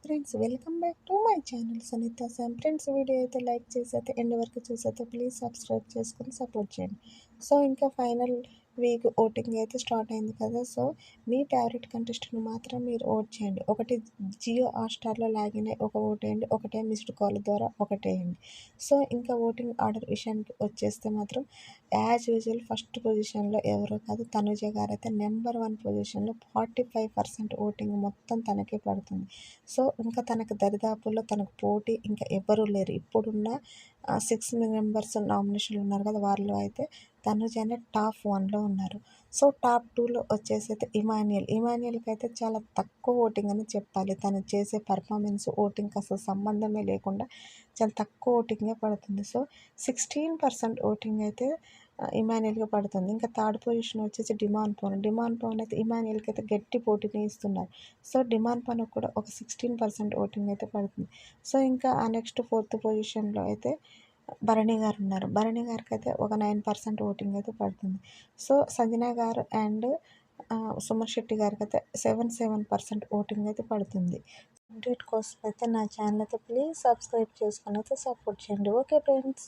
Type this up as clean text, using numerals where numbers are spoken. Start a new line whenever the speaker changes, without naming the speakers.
Friends, welcome back to my channel Sunitha Sam. Friends, video అయితే like చేసి అయితే end వరకు చూసైతే ప్లీజ్ సబ్స్క్రైబ్ చేసుకొని సపోర్ట్ చేయండి. సో ఇంకా ఫైనల్ వీక్ ఓటింగ్ అయితే స్టార్ట్ అయింది కదా. సో మీ ఫేవరెట్ కంటెస్టెంట్ మాత్రం మీరు ఓట్ చేయండి. ఒకటి జియో హాట్‌స్టార్‌లో లాగిన్ అయ్యి ఒక ఓటేయండి, ఒకటే మిస్డ్ కాల్ ద్వారా ఒకటేయండి. సో ఇంకా ఓటింగ్ ఆర్డర్ విషయానికి వచ్చేస్తే మాత్రం యాజ్ యూజువల్ ఫస్ట్ పొజిషన్లో ఎవరో కాదు, తనుజ గారు అయితే నెంబర్ 1 పొజిషన్లో 45% ఓటింగ్ మొత్తం తనకే పడుతుంది. సో ఇంకా తనకు దరిదాపుల్లో తనకు పోటీ ఇంకా ఎవ్వరూ లేరు. ఇప్పుడున్న 6 మెంబర్స్ నామినేషన్‌లో ఉన్నారు కదా, వారిలో అయితే తనుజనే టాప్ 1లో ఉన్నారు. సో టాప్ 2లో వచ్చేసైతే ఇమాన్యుయల్‌కి అయితే చాలా తక్కువ ఓటింగ్ అని చెప్పాలి. తను చేసే పెర్ఫార్మెన్స్ ఓటింగ్‌కి అసలు సంబంధమే లేకుండా చాలా తక్కువ ఓటింగే పడుతుంది. సో 16% ఓటింగ్ అయితే ఇమాన్యుయల్‌కి పడుతుంది. ఇంకా థర్డ్ పొజిషన్ వచ్చేసి డిమాన్ పవన్ అయితే ఇమాన్యుయల్‌కి అయితే గట్టి పోటీని ఇస్తున్నారు. సో డిమాన్ పవన్‌కి కూడా ఒక 16% ఓటింగ్ అయితే పడుతుంది. సో ఇంకా ఆ నెక్స్ట్ ఫోర్త్ పొజిషన్‌లో అయితే భరణి గారు ఉన్నారు. భరణి గారికైతే ఒక 9% ఓటింగ్ అయితే పడుతుంది. సో సంజన గారు అండ్ సుమన్ శెట్టి గారికైతే 7% ఓటింగ్ అయితే పడుతుంది. అప్డేట్ కోసం అయితే నా ఛానల్ అయితే ప్లీజ్ సబ్స్క్రైబ్ చేసుకొని అయితే సపోర్ట్ చేయండి. Okay friends.